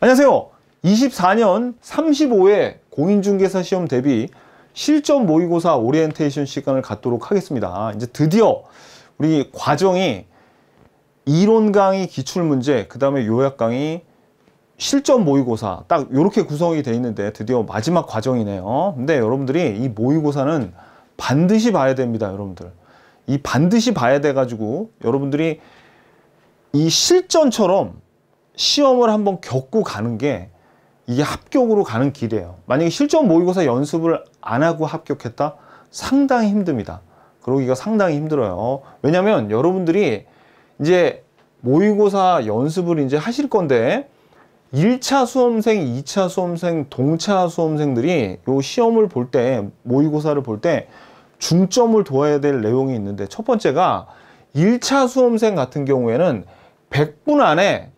안녕하세요. 24년 35회 공인중개사 시험 대비 실전 모의고사 오리엔테이션 시간을 갖도록 하겠습니다. 이제 드디어 우리 과정이 이론 강의 기출문제, 그 다음에 요약 강의, 실전 모의고사 딱 이렇게 구성이 되어 있는데 드디어 마지막 과정이네요. 근데 여러분들이 이 모의고사는 반드시 봐야 됩니다. 여러분들 이 반드시 봐야 돼 가지고 여러분들이 이 실전처럼 시험을 한번 겪고 가는 게 이게 합격으로 가는 길이에요. 만약에 실전 모의고사 연습을 안 하고 합격했다? 상당히 힘듭니다. 그러기가 상당히 힘들어요. 왜냐면 여러분들이 이제 모의고사 연습을 이제 하실 건데 1차 수험생, 2차 수험생, 동차 수험생들이 요 시험을 볼 때, 모의고사를 볼 때 중점을 둬야 될 내용이 있는데, 첫 번째가 1차 수험생 같은 경우에는 100분 안에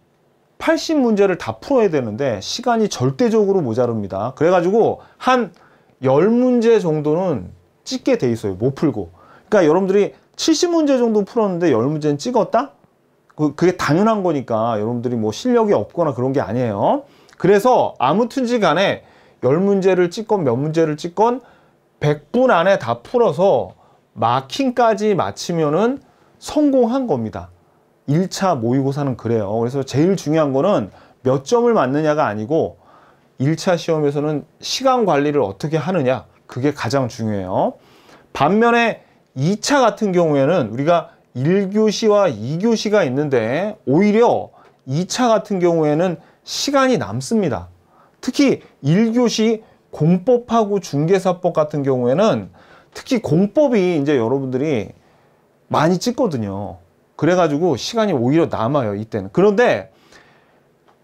80문제를 다 풀어야 되는데 시간이 절대적으로 모자릅니다. 그래가지고 한 10문제 정도는 찍게 돼 있어요. 못 풀고. 그러니까 여러분들이 70문제 정도 풀었는데 10문제는 찍었다? 그게 당연한 거니까 여러분들이 뭐 실력이 없거나 그런 게 아니에요. 그래서 아무튼지 간에 10문제를 찍건 몇 문제를 찍건 100분 안에 다 풀어서 마킹까지 마치면은 성공한 겁니다. 1차 모의고사는 그래요. 그래서 제일 중요한 거는 몇 점을 맞느냐가 아니고 1차 시험에서는 시간 관리를 어떻게 하느냐, 그게 가장 중요해요. 반면에 2차 같은 경우에는 우리가 1교시와 2교시가 있는데 오히려 2차 같은 경우에는 시간이 남습니다. 특히 1교시 공법하고 중개사법 같은 경우에는 특히 공법이 이제 여러분들이 많이 찍거든요. 그래가지고 시간이 오히려 남아요, 이때는. 그런데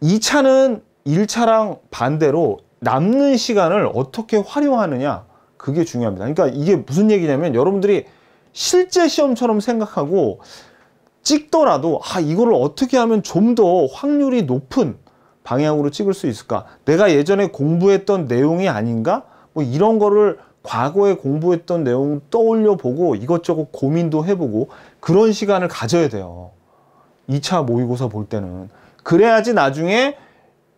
2차는 1차랑 반대로 남는 시간을 어떻게 활용하느냐, 그게 중요합니다. 그러니까 이게 무슨 얘기냐면 여러분들이 실제 시험처럼 생각하고 찍더라도 이거를 어떻게 하면 좀 더 확률이 높은 방향으로 찍을 수 있을까? 내가 예전에 공부했던 내용이 아닌가? 뭐 이런 거를 과거에 공부했던 내용 떠올려 보고 이것저것 고민도 해보고 그런 시간을 가져야 돼요. 2차 모의고사 볼 때는. 그래야지 나중에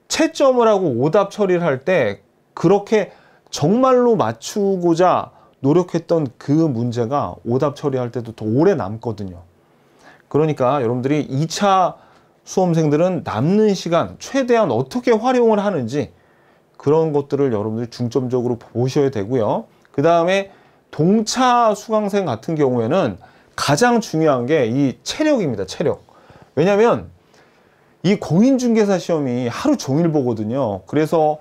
채점을 하고 오답 처리를 할 때 그렇게 정말로 맞추고자 노력했던 그 문제가 오답 처리할 때도 더 오래 남거든요. 그러니까 여러분들이 2차 수험생들은 남는 시간 최대한 어떻게 활용을 하는지 그런 것들을 여러분들이 중점적으로 보셔야 되고요. 그 다음에 동차 수강생 같은 경우에는 가장 중요한 게 이 체력입니다. 체력. 왜냐면 이 공인중개사 시험이 하루 종일 보거든요. 그래서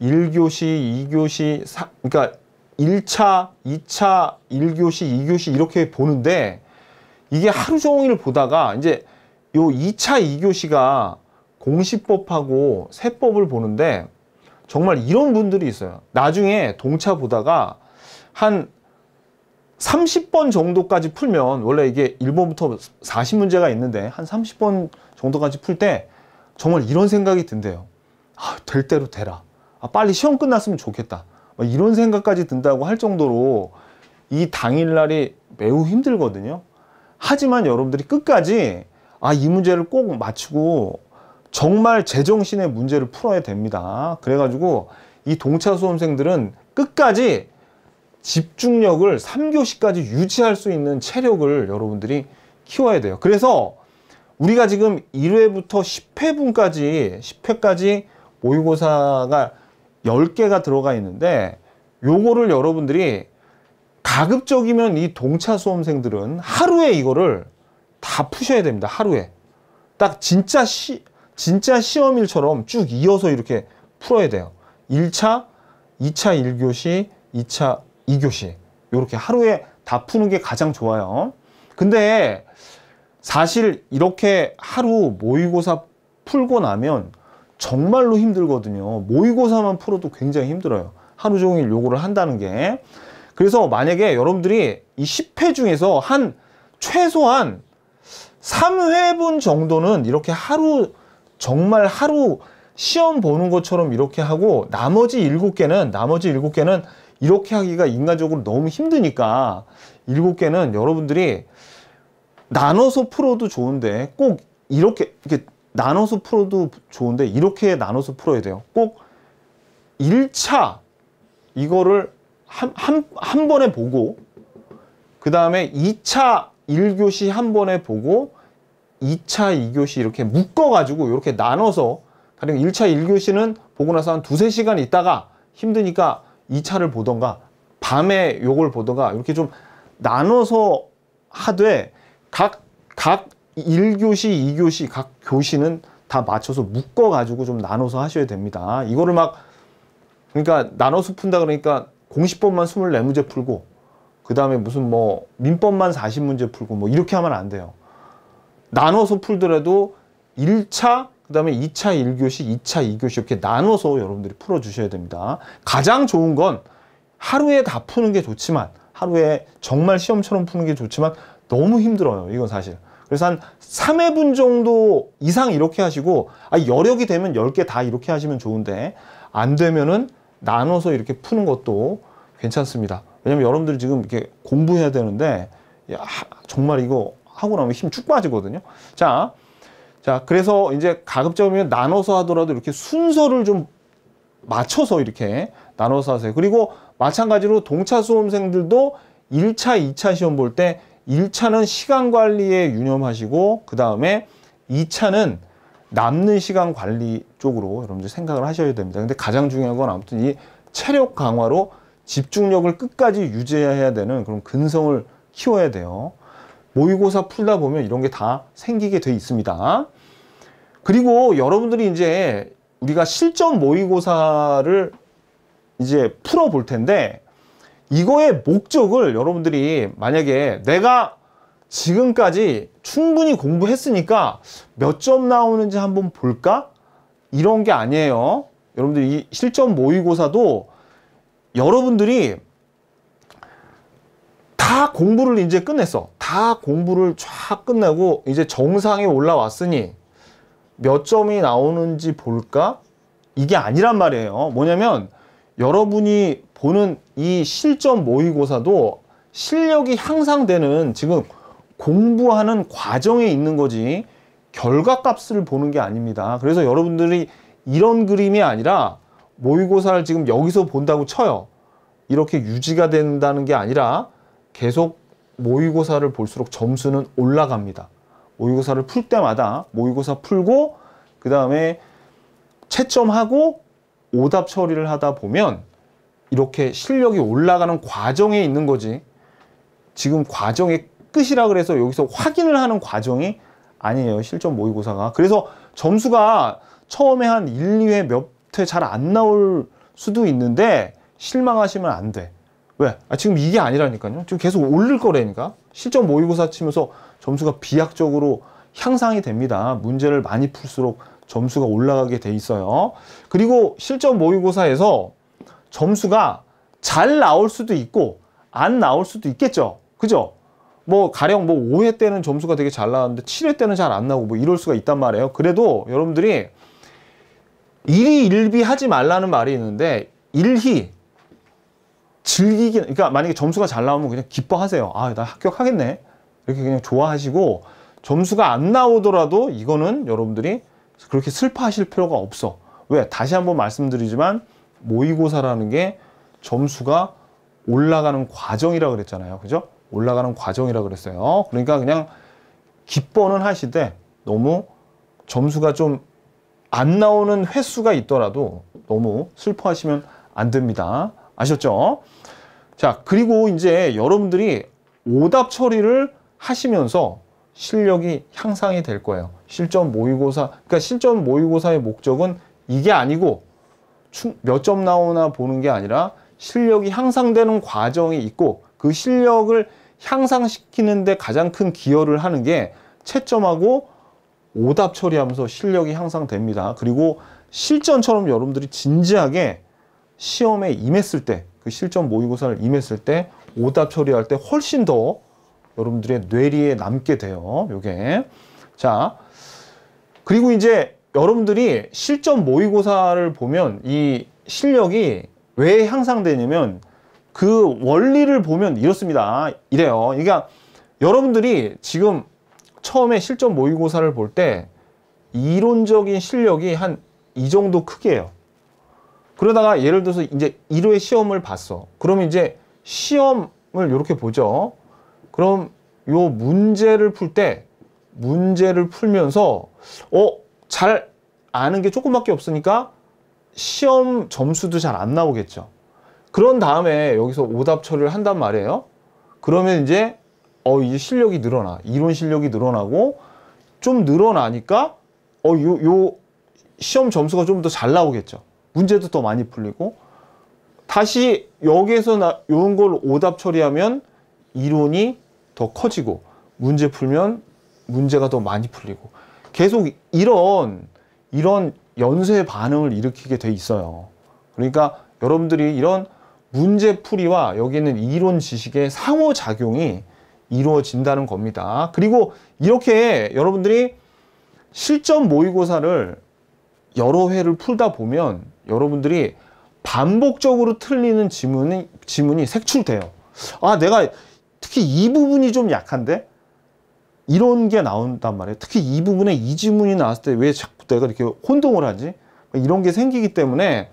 1교시, 2교시, 그러니까 1차, 2차, 1교시, 2교시 이렇게 보는데 이게 하루 종일 보다가 이제 요 2차, 2교시가 공시법하고 세법을 보는데 정말 이런 분들이 있어요. 나중에 동차 보다가 한 30번 정도까지 풀면, 원래 이게 1번부터 40문제가 있는데 한 30번 정도까지 풀 때 정말 이런 생각이 든대요. 될 대로 되라. 빨리 시험 끝났으면 좋겠다. 이런 생각까지 든다고 할 정도로 이 당일날이 매우 힘들거든요. 하지만 여러분들이 끝까지 이 문제를 꼭 맞추고 정말 제정신의 문제를 풀어야 됩니다. 그래가지고 이 동차 수험생들은 끝까지 집중력을 3교시까지 유지할 수 있는 체력을 여러분들이 키워야 돼요. 그래서 우리가 지금 1회부터 10회까지 모의고사가 10개가 들어가 있는데 요거를 여러분들이 가급적이면 이 동차 수험생들은 하루에 이거를 다 푸셔야 됩니다. 하루에. 딱 진짜 시험일처럼 쭉 이어서 이렇게 풀어야 돼요. 1차, 2차 1교시, 2차 2교시 이렇게 하루에 다 푸는 게 가장 좋아요. 근데 사실 이렇게 하루 모의고사 풀고 나면 정말로 힘들거든요. 모의고사만 풀어도 굉장히 힘들어요. 하루 종일 요거를 한다는 게. 그래서 만약에 여러분들이 이 10회 중에서 최소한 3회분 정도는 이렇게 정말 하루 시험 보는 것처럼 이렇게 하고 나머지 7개는 이렇게 하기가 인간적으로 너무 힘드니까 7개는 여러분들이 나눠서 풀어도 좋은데 꼭 이렇게 나눠서 풀어도 좋은데 이렇게 나눠서 풀어야 돼요. 꼭 1차 이거를 한 번에 보고 그 다음에 2차 1교시 한 번에 보고 2차 2교시 이렇게 묶어가지고 이렇게 나눠서 가령 1차 1교시는 보고 나서 한 2-3시간 있다가 힘드니까 2차를 보던가 밤에 요걸 보던가 이렇게 좀 나눠서 하되 각 1교시, 2교시, 각 교시는 다 맞춰서 묶어가지고 좀 나눠서 하셔야 됩니다. 이거를 막 그러니까 나눠서 푼다 그러니까 공식법만 24문제 풀고 그 다음에 무슨 뭐 민법만 40문제 풀고 뭐 이렇게 하면 안 돼요. 나눠서 풀더라도 1차 그 다음에 2차 1교시, 2차 2교시 이렇게 나눠서 여러분들이 풀어주셔야 됩니다. 가장 좋은 건 하루에 다 푸는 게 좋지만 하루에 정말 시험처럼 푸는 게 좋지만 너무 힘들어요. 이건 사실. 그래서 한 3회분 정도 이상 이렇게 하시고 여력이 되면 10개 다 이렇게 하시면 좋은데 안 되면은 나눠서 이렇게 푸는 것도 괜찮습니다. 왜냐면 여러분들이 지금 이렇게 공부해야 되는데 정말 이거 하고 나면 힘 쭉 빠지거든요. 자, 그래서 이제 가급적이면 나눠서 하더라도 이렇게 순서를 좀 맞춰서 이렇게 나눠서 하세요. 그리고 마찬가지로 동차 수험생들도 1차, 2차 시험 볼 때 1차는 시간 관리에 유념하시고 그 다음에 2차는 남는 시간 관리 쪽으로 여러분들 생각을 하셔야 됩니다. 근데 가장 중요한 건 아무튼 이 체력 강화로 집중력을 끝까지 유지해야 되는 그런 근성을 키워야 돼요. 모의고사 풀다 보면 이런 게 다 생기게 돼 있습니다. 그리고 여러분들이 이제 우리가 실전 모의고사를 이제 풀어 볼 텐데 이거의 목적을 여러분들이 만약에 내가 지금까지 충분히 공부했으니까 몇 점 나오는지 한번 볼까? 이런 게 아니에요. 여러분들이 이 실전 모의고사도 여러분들이 다 공부를 이제 끝냈어. 다 공부를 쫙 끝내고 이제 정상에 올라왔으니 몇 점이 나오는지 볼까? 이게 아니란 말이에요. 뭐냐면 여러분이 보는 이 실전 모의고사도 실력이 향상되는 지금 공부하는 과정에 있는 거지 결과값을 보는 게 아닙니다. 그래서 여러분들이 이런 그림이 아니라 모의고사를 지금 여기서 본다고 쳐요. 이렇게 유지가 된다는 게 아니라 계속 모의고사를 볼수록 점수는 올라갑니다. 모의고사를 풀 때마다 모의고사 풀고 그 다음에 채점하고 오답 처리를 하다 보면 이렇게 실력이 올라가는 과정에 있는 거지 지금 과정의 끝이라 그래서 여기서 확인을 하는 과정이 아니에요. 실전 모의고사가. 그래서 점수가 처음에 한 1, 2회 몇 회 잘 안 나올 수도 있는데 실망하시면 안 돼. 왜? 지금 이게 아니라니까요. 지금 계속 오를 거라니까. 실전 모의고사 치면서 점수가 비약적으로 향상이 됩니다. 문제를 많이 풀수록 점수가 올라가게 돼 있어요. 그리고 실전 모의고사에서 점수가 잘 나올 수도 있고 안 나올 수도 있겠죠. 그죠? 뭐 가령 뭐 5회 때는 점수가 되게 잘 나왔는데 7회 때는 잘 안 나오고 뭐 이럴 수가 있단 말이에요. 그래도 여러분들이 일희일비 하지 말라는 말이 있는데 일희 즐기긴 그러니까 만약에 점수가 잘 나오면 그냥 기뻐하세요. 나 합격하겠네. 이렇게 그냥 좋아하시고 점수가 안 나오더라도 이거는 여러분들이 그렇게 슬퍼하실 필요가 없어. 왜? 다시 한번 말씀드리지만 모의고사라는 게 점수가 올라가는 과정이라 그랬잖아요. 그죠? 올라가는 과정이라 그랬어요. 그러니까 그냥 기뻐는 하시되 너무 점수가 좀 안 나오는 횟수가 있더라도 너무 슬퍼하시면 안 됩니다. 아셨죠? 자, 그리고 이제 여러분들이 오답 처리를 하시면서 실력이 향상이 될 거예요. 실전 모의고사, 그러니까 실전 모의고사의 목적은 이게 아니고 몇 점 나오나 보는 게 아니라 실력이 향상되는 과정이 있고 그 실력을 향상시키는데 가장 큰 기여를 하는 게 채점하고 오답 처리하면서 실력이 향상됩니다. 그리고 실전처럼 여러분들이 진지하게 시험에 임했을 때, 그 실전 모의고사를 임했을 때 오답 처리할 때 훨씬 더 여러분들의 뇌리에 남게 돼요. 요게. 자, 그리고 이제 여러분들이 실전 모의고사를 보면 이 실력이 왜 향상되냐면 그 원리를 보면 이렇습니다. 이래요. 그러니까 여러분들이 지금 처음에 실전 모의고사를 볼 때 이론적인 실력이 한 이 정도 크기예요. 그러다가 예를 들어서 이제 1회 시험을 봤어. 그러면 이제 시험을 이렇게 보죠. 그럼 요 문제를 풀면서 잘 아는 게 조금밖에 없으니까 시험 점수도 잘 안 나오겠죠. 그런 다음에 여기서 오답 처리를 한단 말이에요. 그러면 이제 이제 실력이 늘어나. 이론 실력이 늘어나고 좀 늘어나니까 요 시험 점수가 좀 더 잘 나오겠죠. 문제도 더 많이 풀리고 다시 여기에서 요런 걸 오답 처리하면 이론이 더 커지고 문제 풀면 문제가 더 많이 풀리고 계속 이런 연쇄 반응을 일으키게 돼 있어요. 그러니까 여러분들이 이런 문제풀이와 여기 있는 이론 지식의 상호작용이 이루어진다는 겁니다. 그리고 이렇게 여러분들이 실전 모의고사를 여러 회를 풀다 보면 여러분들이 반복적으로 틀리는 지문이 색출돼요. 내가 특히 이 부분이 좀 약한데? 이런 게 나온단 말이에요. 특히 이 부분에 이 지문이 나왔을 때 왜 자꾸 내가 이렇게 혼동을 하지? 이런 게 생기기 때문에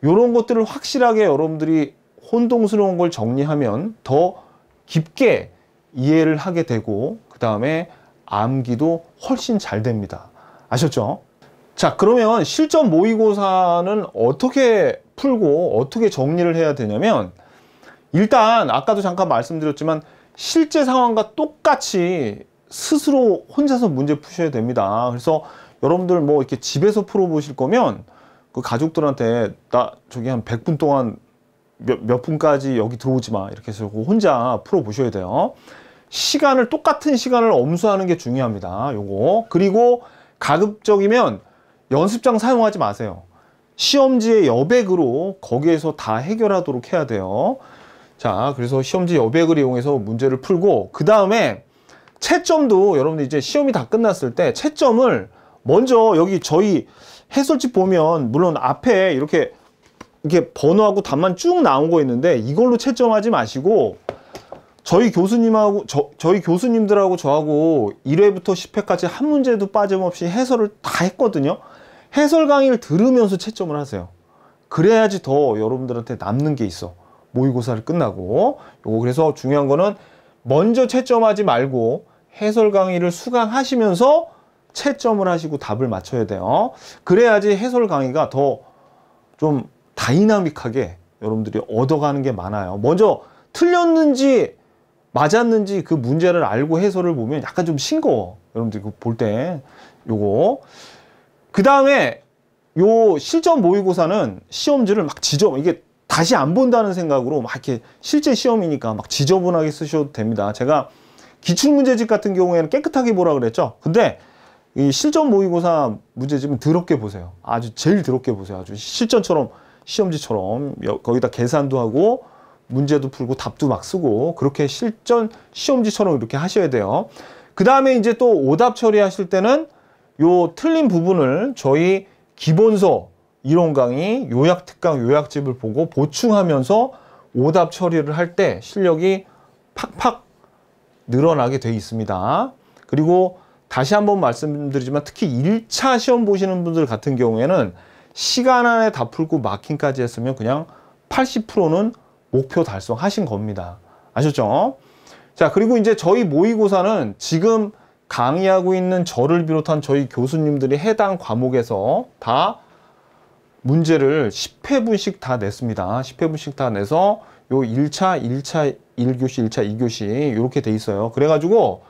이런 것들을 확실하게 여러분들이 혼동스러운 걸 정리하면 더 깊게 이해를 하게 되고 그 다음에 암기도 훨씬 잘 됩니다. 아셨죠? 자, 그러면 실전 모의고사는 어떻게 풀고 어떻게 정리를 해야 되냐면 일단 아까도 잠깐 말씀드렸지만 실제 상황과 똑같이 스스로 혼자서 문제 푸셔야 됩니다. 그래서 여러분들 뭐 이렇게 집에서 풀어보실 거면 그 가족들한테 나 저기 한 100분 동안 몇 분까지 여기 들어오지 마 이렇게 해서 혼자 풀어보셔야 돼요. 똑같은 시간을 엄수하는 게 중요합니다. 요거. 그리고 가급적이면 연습장 사용하지 마세요. 시험지의 여백으로 거기에서 다 해결하도록 해야 돼요. 자, 그래서 시험지 여백을 이용해서 문제를 풀고 그 다음에 채점도 여러분들 이제 시험이 다 끝났을 때 채점을 먼저 여기 저희 해설집 보면 물론 앞에 이렇게 번호하고 답만 쭉 나온 거 있는데 이걸로 채점하지 마시고 저희 교수님들하고 저하고 1회부터 10회까지 한 문제도 빠짐없이 해설을 다 했거든요. 해설 강의를 들으면서 채점을 하세요. 그래야지 더 여러분들한테 남는 게 있어. 모의고사를 끝나고. 그래서 중요한 거는 먼저 채점하지 말고 해설 강의를 수강하시면서 채점을 하시고 답을 맞춰야 돼요. 그래야지 해설 강의가 더 좀 다이나믹하게 여러분들이 얻어가는 게 많아요. 먼저 틀렸는지 맞았는지 그 문제를 알고 해설을 보면 약간 좀 싱거워. 여러분들 볼 때 요거. 그 다음에 요 실전 모의고사는 시험지를 막 이게 다시 안 본다는 생각으로 막 이렇게 실제 시험이니까 막 지저분하게 쓰셔도 됩니다. 제가 기출문제집 같은 경우에는 깨끗하게 보라 그랬죠. 근데 이 실전 모의고사 문제집은 더럽게 보세요. 아주 제일 더럽게 보세요. 아주 실전처럼 시험지처럼 거기다 계산도 하고 문제도 풀고 답도 막 쓰고 그렇게 실전 시험지처럼 이렇게 하셔야 돼요. 그 다음에 이제 또 오답 처리하실 때는 요 틀린 부분을 저희 기본서 이론 강의 요약 특강 요약집을 보고 보충하면서 오답 처리를 할 때 실력이 팍팍 늘어나게 돼 있습니다. 그리고 다시 한번 말씀드리지만 특히 1차 시험 보시는 분들 같은 경우에는 시간 안에 다 풀고 마킹까지 했으면 그냥 80%는 목표 달성하신 겁니다. 아셨죠? 자, 그리고 이제 저희 모의고사는 지금 강의하고 있는 저를 비롯한 저희 교수님들이 해당 과목에서 다 문제를 10회분씩 다 냈습니다. 10회분씩 다 내서 요 1차 1교시, 1차 2교시 이렇게 돼 있어요. 그래가지고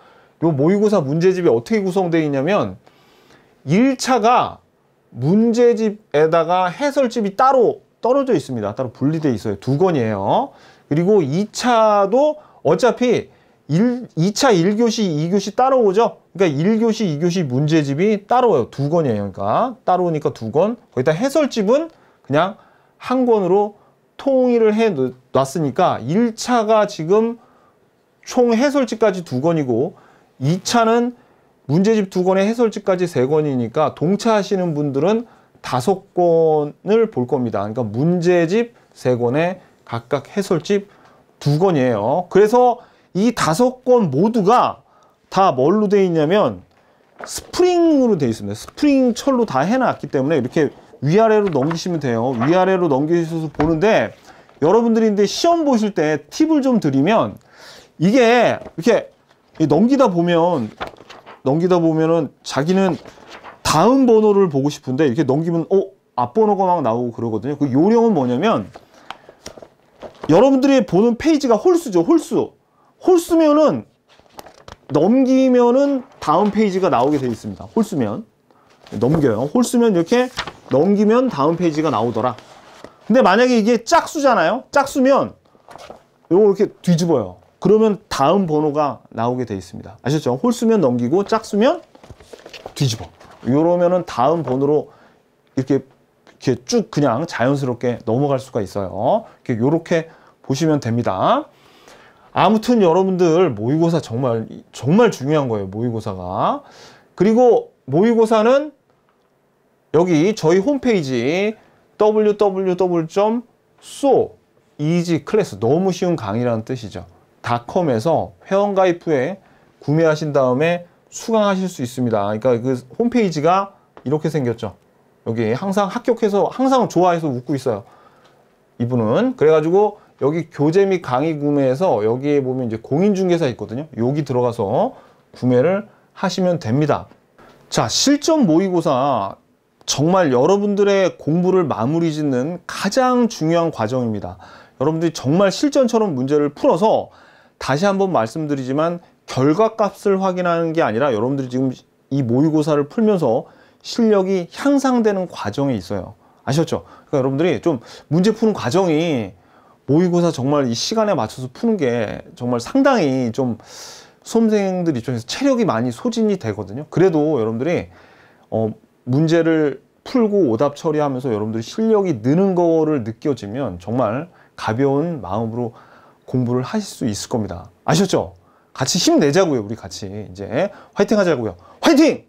요 모의고사 문제집이 어떻게 구성되어 있냐면 1차가 문제집에다가 해설집이 따로 떨어져 있습니다. 따로 분리되어 있어요. 2권이에요. 그리고 2차도 어차피 2차 1교시, 2교시 따로 오죠? 그러니까 1교시, 2교시 문제집이 따로 와요. 2권이에요. 그러니까 따로 오니까 2권. 거기다 해설집은 그냥 한 권으로 통일을 해 놨으니까 1차가 지금 총 해설집까지 2권이고 2차는 문제집 2권에 해설집까지 3권이니까 동차하시는 분들은 5권을 볼 겁니다. 그러니까 문제집 3권에 각각 해설집 2권이에요. 그래서 이 5권 모두가 다 뭘로 되어 있냐면 스프링으로 되어 있습니다. 스프링 철로 다 해놨기 때문에 이렇게 위아래로 넘기시면 돼요. 위아래로 넘기셔서 보는데, 여러분들이 근데 시험 보실 때 팁을 좀 드리면, 이게 이렇게 넘기다 보면은 자기는 다음 번호를 보고 싶은데 이렇게 넘기면 앞번호가 막 나오고 그러거든요. 그 요령은 뭐냐면, 여러분들이 보는 페이지가 홀수죠. 홀수면은 넘기면은 다음 페이지가 나오게 되어 있습니다. 홀수면 넘겨요. 홀수면 이렇게 넘기면 다음 페이지가 나오더라. 근데 만약에 이게 짝수잖아요. 짝수면 요거 이렇게 뒤집어요. 그러면 다음 번호가 나오게 되어 있습니다. 아셨죠? 홀수면 넘기고 짝수면 뒤집어. 요러면은 다음 번호로 이렇게 쭉 그냥 자연스럽게 넘어갈 수가 있어요. 이렇게 보시면 됩니다. 아무튼 여러분들 모의고사 정말 중요한 거예요. 모의고사가. 그리고 모의고사는 여기 저희 홈페이지 www.so easy class 너무 쉬운 강의라는 뜻이죠. .com에서 회원가입 후에 구매하신 다음에 수강하실 수 있습니다. 그러니까 그 홈페이지가 이렇게 생겼죠. 여기 항상 합격해서 항상 좋아해서 웃고 있어요. 이분은. 그래가지고 여기 교재 및 강의 구매에서 여기에 보면 이제 공인중개사 있거든요. 여기 들어가서 구매를 하시면 됩니다. 자, 실전 모의고사 정말 여러분들의 공부를 마무리 짓는 가장 중요한 과정입니다. 여러분들이 정말 실전처럼 문제를 풀어서 다시 한번 말씀드리지만 결과값을 확인하는 게 아니라 여러분들이 지금 이 모의고사를 풀면서 실력이 향상되는 과정이 있어요. 아셨죠? 그러니까 여러분들이 좀 문제 푸는 과정이 모의고사 정말 이 시간에 맞춰서 푸는 게 정말 상당히 좀 수험생들 입장에서 체력이 많이 소진이 되거든요. 그래도 여러분들이 문제를 풀고 오답 처리하면서 여러분들이 실력이 느는 거를 느껴지면 정말 가벼운 마음으로 공부를 하실 수 있을 겁니다. 아셨죠? 같이 힘내자고요. 우리 같이 이제 화이팅 하자고요. 화이팅!